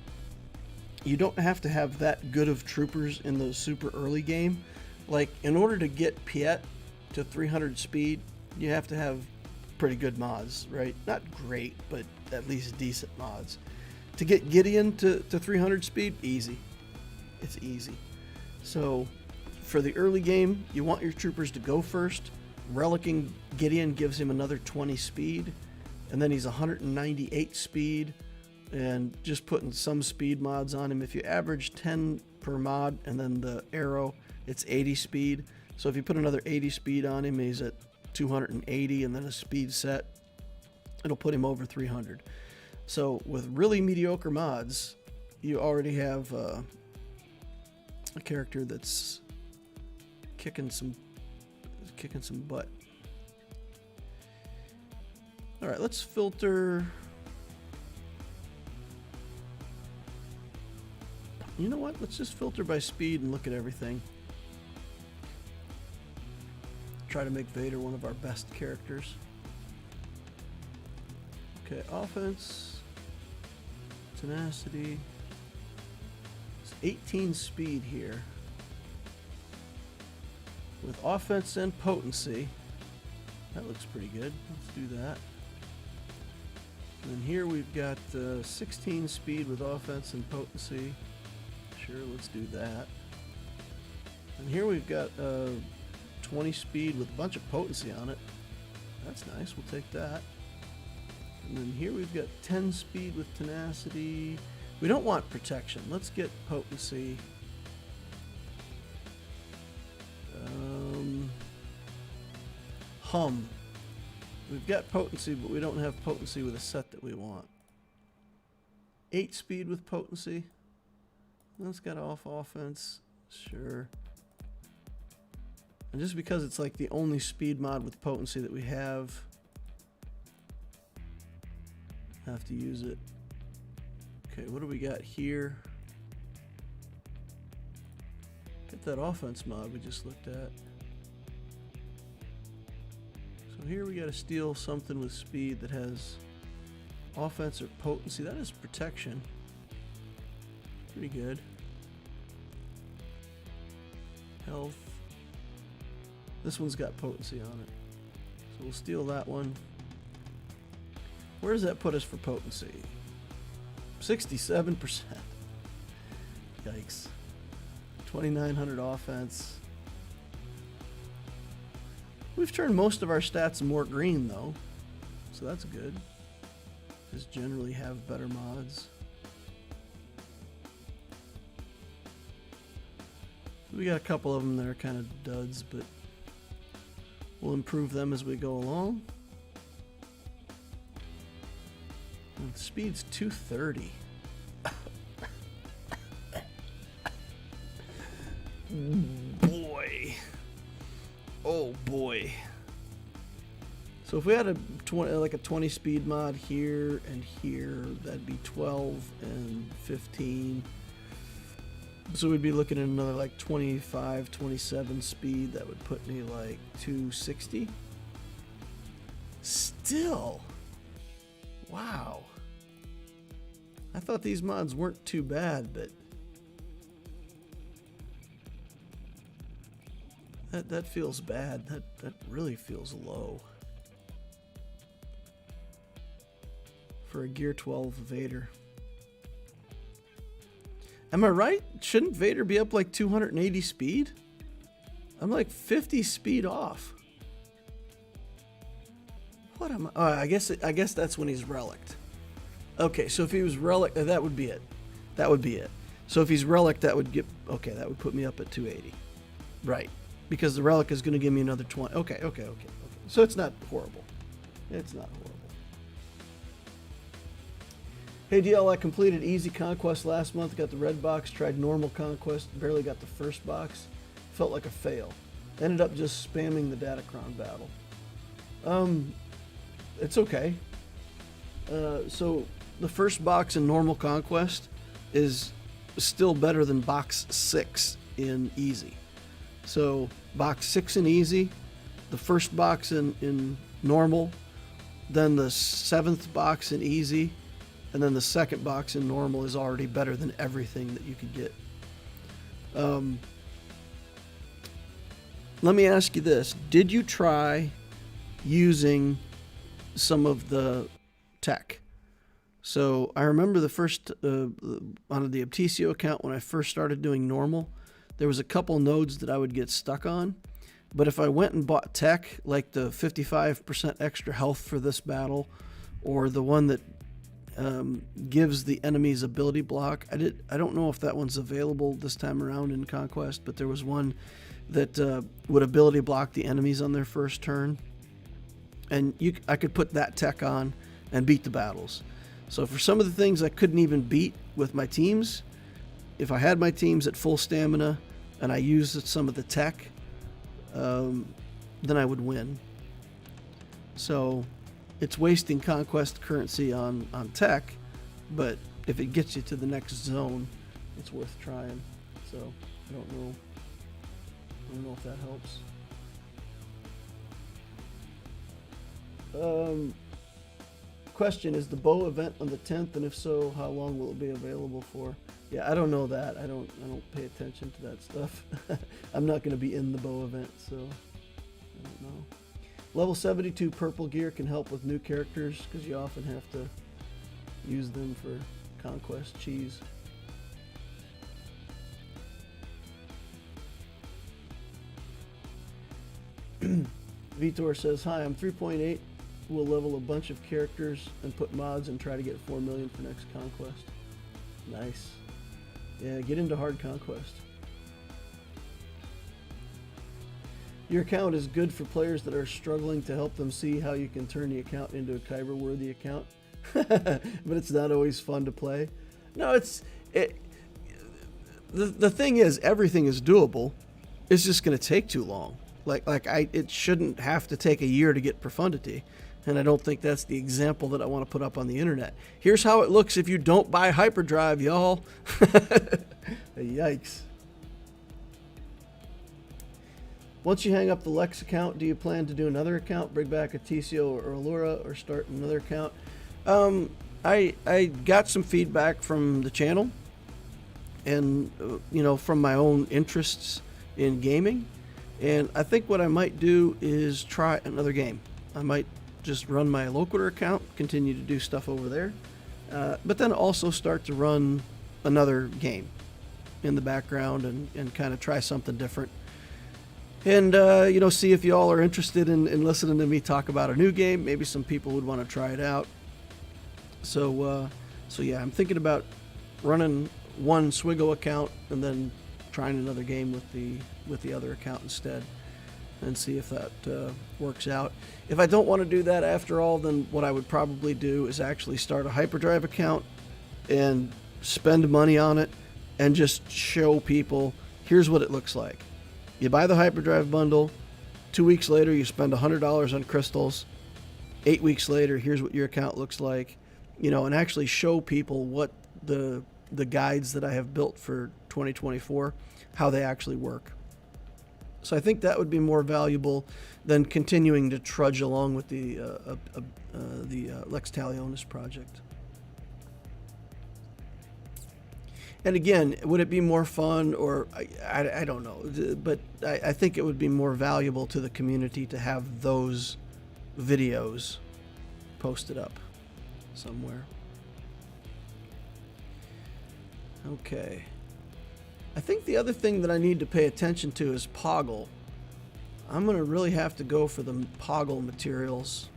you don't have to have that good of troopers in the super early game. Like, in order to get Piet to 300 speed, you have to have pretty good mods, right? Not great, but at least decent mods. To get Gideon to 300 speed, easy. It's easy. So, for the early game, you want your troopers to go first. Relicking Gideon gives him another 20 speed, and then he's 198 speed, and just putting some speed mods on him. If you average 10 per mod, and then the arrow, it's 80 speed. So if you put another 80 speed on him, he's at 280, and then a speed set, it'll put him over 300. So with really mediocre mods, you already have a character that's kicking some butt. All right, let's filter. You know what? Let's just filter by speed and look at everything. Try to make Vader one of our best characters. Okay, offense, tenacity. It's 18 speed here. With offense and potency. That looks pretty good. Let's do that. And here we've got 16 speed with offense and potency. Sure, let's do that. And here we've got 20 speed with a bunch of potency on it. That's nice, we'll take that. And then here we've got 10 speed with tenacity. We don't want protection. Let's get potency. Hum. We've got potency, but we don't have potency with a set that we want. 8 speed with potency. That's got off offense. Sure. And just because it's like the only speed mod with potency that we have to use it. Okay, what do we got here? Get that offense mod we just looked at. So here we got to steal something with speed that has offense or potency. That is protection. Pretty good. Health. This one's got potency on it. So we'll steal that one. Where does that put us for potency? 67%. Yikes. 2,900 offense. We've turned most of our stats more green though, so that's good. Just generally have better mods. We got a couple of them that are kind of duds, but we'll improve them as we go along. And speed's 230. boy. Oh boy. So if we had a 20 speed mod here and here, that'd be 12 and 15. So we'd be looking at another like 25, 27 speed. That would put me like 260. Still. Wow. I thought these mods weren't too bad, but that feels bad. That really feels low. For a Gear 12 Vader. Am I right? Shouldn't Vader be up like 280 speed? I'm like 50 speed off. What am I? Oh, I guess that's when he's Relic'd. Okay, so if he was Relic, that would be it. That would be it. So if he's Relic, that would that would put me up at 280. Right. Because the Relic is going to give me another 20. Okay. So it's not horrible. It's not horrible. Hey DL, I completed Easy Conquest last month, got the red box, tried normal Conquest, barely got the first box. Felt like a fail. Ended up just spamming the Datacron battle. It's okay. So the first box in normal Conquest is still better than box 6 in Easy. So box 6 in Easy, the first box in normal, then the 7th box in Easy, and then the second box in normal is already better than everything that you could get. Let me ask you this. Did you try using some of the tech? So I remember the first, on the Optisio account, when I first started doing normal, there was a couple nodes that I would get stuck on. But if I went and bought tech, like the 55% extra health for this battle, or the one that gives the enemy's ability block. I don't know if that one's available this time around in Conquest, but there was one that would ability block the enemies on their first turn, and I could put that tech on and beat the battles. So for some of the things I couldn't even beat with my teams, if I had my teams at full stamina and I used some of the tech, then I would win. So it's wasting Conquest currency on tech, but if it gets you to the next zone, it's worth trying. So I don't know if that helps. Question, is the bow event on the 10th, and if so, how long will it be available for? Yeah, I don't know that. I don't pay attention to that stuff. I'm not going to be in the bow event, so I don't know. Level 72 purple gear can help with new characters because you often have to use them for Conquest cheese. Vitor says, hi, I'm 3.8. We'll level a bunch of characters and put mods and try to get 4 million for next Conquest. Nice. Yeah, get into hard Conquest. Your account is good for players that are struggling to help them see how you can turn the account into a Kyber-worthy account. But it's not always fun to play. No, the thing is, everything is doable. It's just going to take too long. It shouldn't have to take a year to get profundity. And I don't think that's the example that I want to put up on the internet. Here's how it looks if you don't buy hyperdrive, y'all. Yikes. Once you hang up the Lex account, do you plan to do another account, bring back a TCO or Allura, or start another account? I got some feedback from the channel and, from my own interests in gaming. And I think what I might do is try another game. I might just run my Loquitur account, continue to do stuff over there, but then also start to run another game in the background and kind of try something different. And, see if y'all are interested in listening to me talk about a new game. Maybe some people would want to try it out. So yeah, I'm thinking about running one Swigo account and then trying another game with the other account instead, and see if that works out. If I don't want to do that after all, then what I would probably do is actually start a hyperdrive account and spend money on it and just show people, here's what it looks like. You buy the hyperdrive bundle. 2 weeks later, you spend $100 on crystals. 8 weeks later, here's what your account looks like. You know, and actually show people what the guides that I have built for 2024, how they actually work. So I think that would be more valuable than continuing to trudge along with the Lex Talionis project. And again, would it be more fun, or I don't know, but I think it would be more valuable to the community to have those videos posted up somewhere. Okay. I think the other thing that I need to pay attention to is Poggle. I'm going to really have to go for the Poggle materials.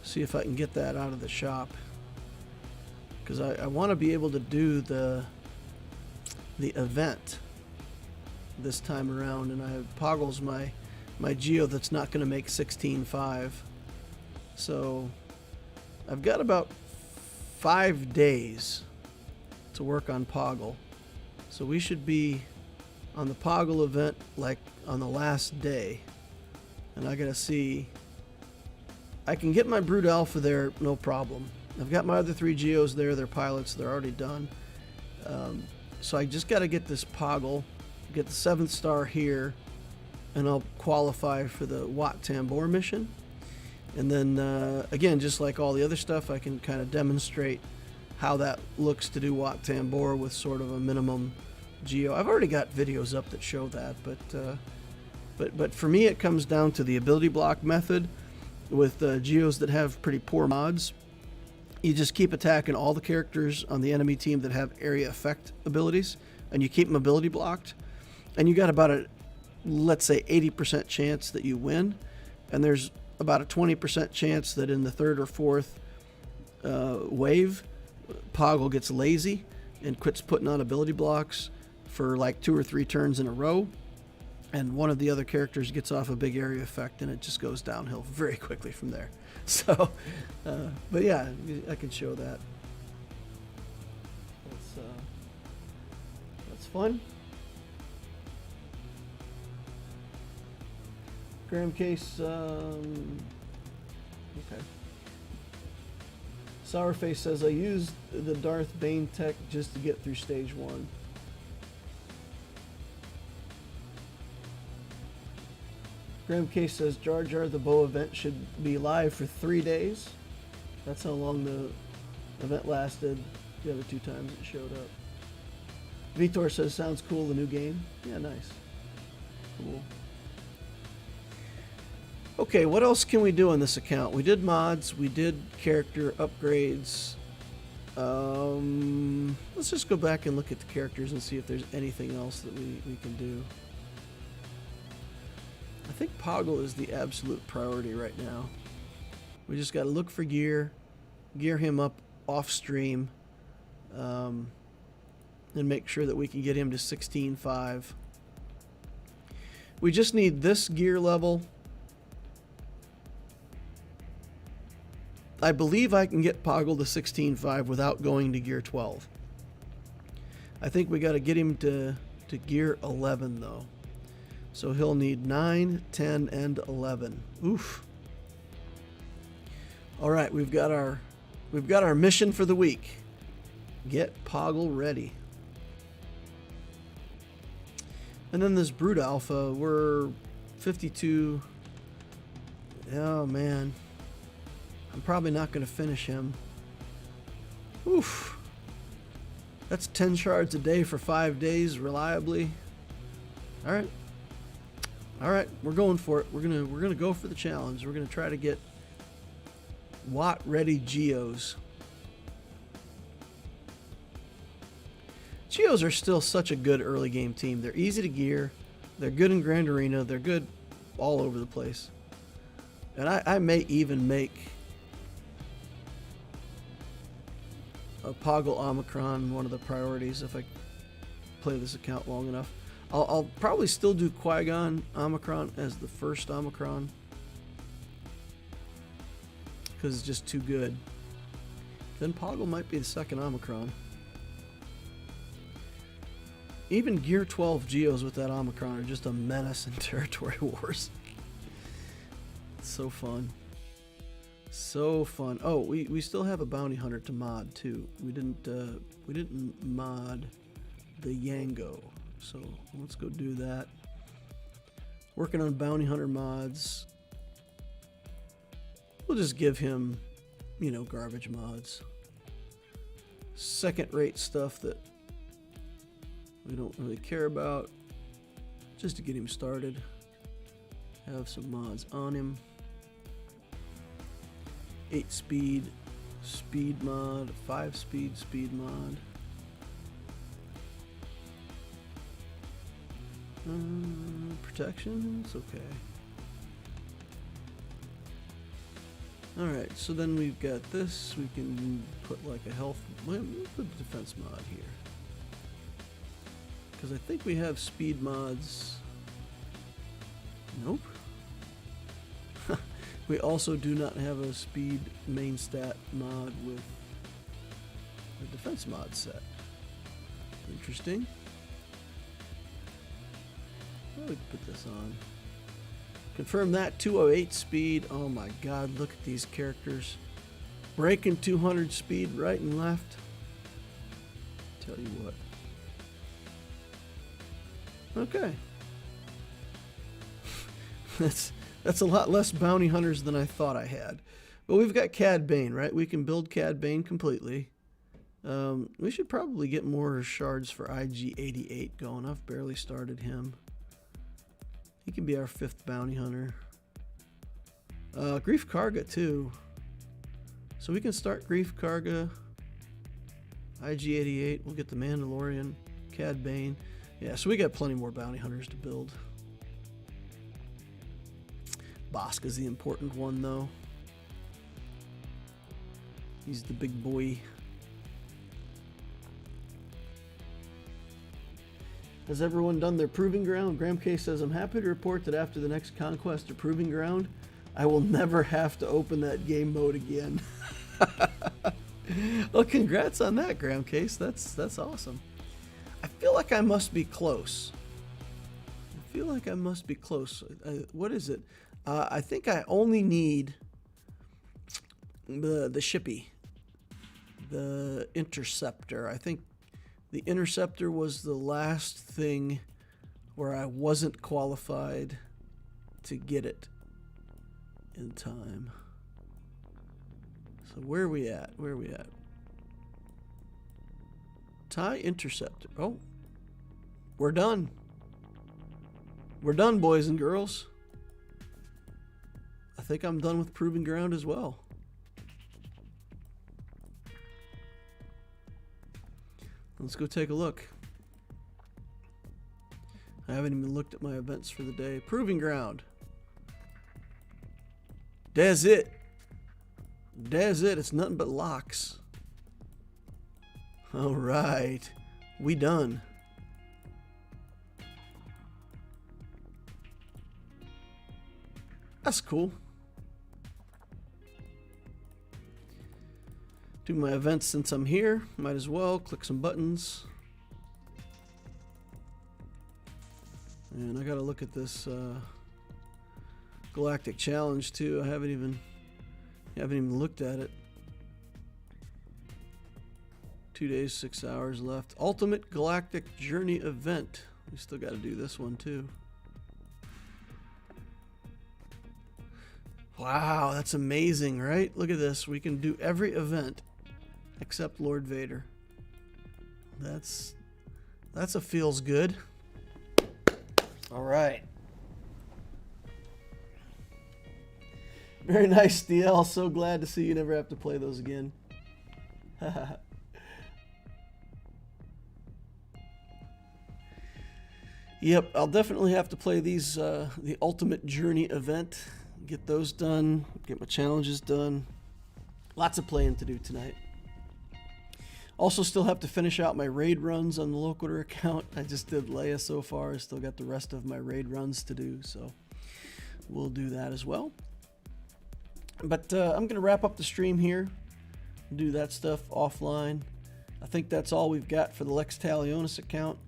See if I can get that out of the shop. Because I want to be able to do the event this time around, and Poggle's my geo that's not going to make 16.5. So I've got about 5 days to work on Poggle. So we should be on the Poggle event like on the last day. And I gotta see, I can get my Brood Alpha there, no problem. I've got my other 3 geos there, they're pilots, they're already done. So I just gotta get this Poggle, get the 7th star here, and I'll qualify for the Wat Tambor mission. And then again, just like all the other stuff, I can kind of demonstrate how that looks to do Wat Tambor with sort of a minimum geo. I've already got videos up that show that, but for me it comes down to the ability block method with geos that have pretty poor mods. You just keep attacking all the characters on the enemy team that have area effect abilities, and you keep them ability blocked, and you got about a, let's say, 80% chance that you win, and there's about a 20% chance that in the 3rd or 4th wave, Poggle gets lazy and quits putting on ability blocks for like 2 or 3 turns in a row, and one of the other characters gets off a big area effect, and it just goes downhill very quickly from there. So, but yeah, I can show that. That's fun. Graham Case, okay. Sourface says, I used the Darth Bane tech just to get through stage 1. Graham Case says, Jar Jar the Bow event should be live for 3 days. That's how long the event lasted the other 2 times it showed up. Vitor says, sounds cool, the new game. Yeah, nice. Cool. Okay, what else can we do on this account? We did mods, we did character upgrades. Let's just go back and look at the characters and see if there's anything else that we can do. I think Poggle is the absolute priority right now. We just got to look for gear him up off stream, and make sure that we can get him to 16.5. We just need this gear level. I believe I can get Poggle to 16.5 without going to gear 12. I think we got to get him to gear 11 though. So he'll need 9, 10, and 11. Oof. All right, we've got our mission for the week. Get Poggle ready. And then this Brood Alpha, we're 52. Oh man. I'm probably not going to finish him. Oof. That's 10 shards a day for 5 days reliably. All right. All right, we're going for it. We're gonna go for the challenge. We're gonna try to get Watt ready geos. Geos are still such a good early game team. They're easy to gear. They're good in Grand Arena. They're good all over the place. And I may even make a Poggle Omicron one of the priorities if I play this account long enough. I'll probably still do Qui-Gon Omicron as the first Omicron because it's just too good. Then Poggle might be the second Omicron. even Gear 12 Geos with that Omicron are just a menace in territory wars. It's so fun. So fun. Oh, we still have a bounty hunter to mod too. We didn't mod the Yango, so let's go do that. Working on bounty hunter mods. We'll just give him, you know, garbage mods. Second-rate stuff that we don't really care about, just to get him started. Have some mods on him. 8-speed speed mod, 5-speed speed mod. Protection, it's okay. Alright, so then we've got this. We can put like a health, we'll put a defense mod here. Because I think we have speed mods. Nope. We also do not have a speed main stat mod with a defense mod set. Interesting. Well, we can put this on. Confirm that 208 speed. Oh my god, look at these characters. Breaking 200 speed right and left. Tell you what. Okay. That's a lot less bounty hunters than I thought I had. But we've got Cad Bane, right? We can build Cad Bane completely. We should probably get more shards for IG-88 going. I've barely started him. He can be our 5th bounty hunter. Grief Karga too. So we can start Grief Karga. IG-88. We'll get the Mandalorian. Cad Bane. Yeah, so we got plenty more bounty hunters to build. Bosca's the important one though. He's the big boy. Has everyone done their proving ground? Graham K says, I'm happy to report that after the next Conquest or proving ground, I will never have to open that game mode again. Well, congrats on that, Graham Case. That's awesome. I feel like I must be close. What is it? I think I only need the shippy, the interceptor. I think the interceptor was the last thing where I wasn't qualified to get it in time. So where are we at? TIE interceptor. Oh, we're done. We're done, boys and girls. I think I'm done with proving ground as well. Let's go take a look. I haven't even looked at my events for the day. Proving ground. That's it. It's nothing but locks. All right. We done. That's cool. Do my events since I'm here. Might as well click some buttons. And I gotta look at this Galactic Challenge too. I haven't even looked at it. 2 days, 6 hours left. Ultimate Galactic Journey event. We still gotta do this one too. Wow, that's amazing, right? Look at this. We can do every event except Lord Vader. That's a feels good. All right. Very nice, DL. So glad to see you never have to play those again. Yep, I'll definitely have to play these, the Ultimate Journey event. Get those done, get my challenges done. Lots of playing to do tonight. Also still have to finish out my raid runs on the Loquitur account. I just did Leia so far. I still got the rest of my raid runs to do, so we'll do that as well. But I'm going to wrap up the stream here. Do that stuff offline. I think that's all we've got for the Lex Talionis account.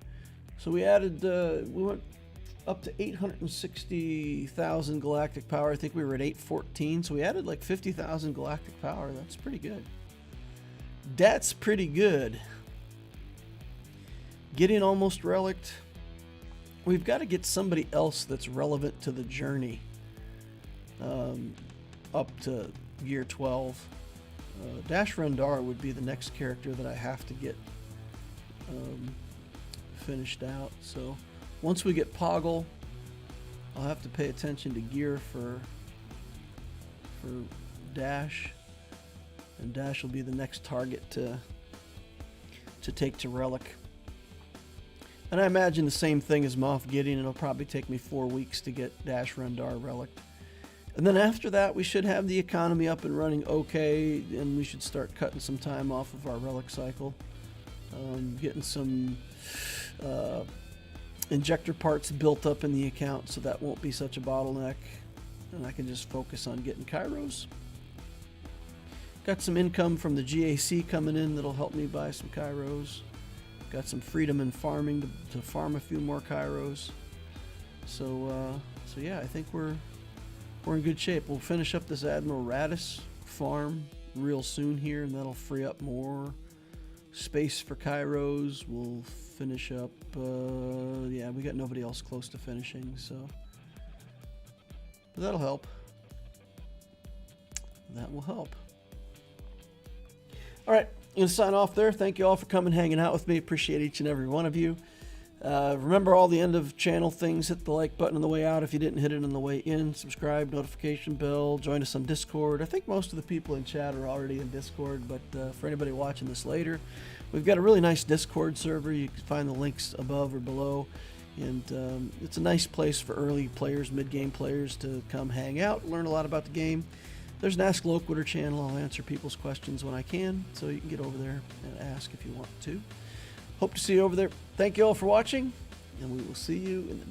So we added, we went up to 860,000 galactic power. I think we were at 814, so we added like 50,000 galactic power. That's pretty good. That's pretty good. Getting almost relicked. We've got to get somebody else that's relevant to the journey up to year 12. Dash Rendar would be the next character that I have to get finished out. So once we get Poggle, I'll have to pay attention to gear for Dash, and Dash will be the next target to take to Relic. And I imagine the same thing as Moff Gideon. It'll probably take me 4 weeks to get Dash Rendar Relic. And then after that, we should have the economy up and running okay, and we should start cutting some time off of our Relic cycle. Getting some injector parts built up in the account, so that won't be such a bottleneck. And I can just focus on getting Kairos. Got some income from the GAC coming in that'll help me buy some Kairos. Got some freedom in farming to farm a few more Kairos. So yeah, I think we're in good shape. We'll finish up this Admiral Radis farm real soon here, and that'll free up more space for Kairos. We'll finish up, yeah, we got nobody else close to finishing, so that'll help. That will help. All right, I'm going to sign off there. Thank you all for coming, hanging out with me. Appreciate each and every one of you. Remember all the end of channel things. Hit the like button on the way out if you didn't hit it on the way in. Subscribe, notification bell, join us on Discord. I think most of the people in chat are already in Discord, but for anybody watching this later, we've got a really nice Discord server. You can find the links above or below, and it's a nice place for early players, mid-game players to come hang out, learn a lot about the game. There's an Ask Loquitur channel. I'll answer people's questions when I can, so you can get over there and ask if you want to. Hope to see you over there. Thank you all for watching, and we will see you in the next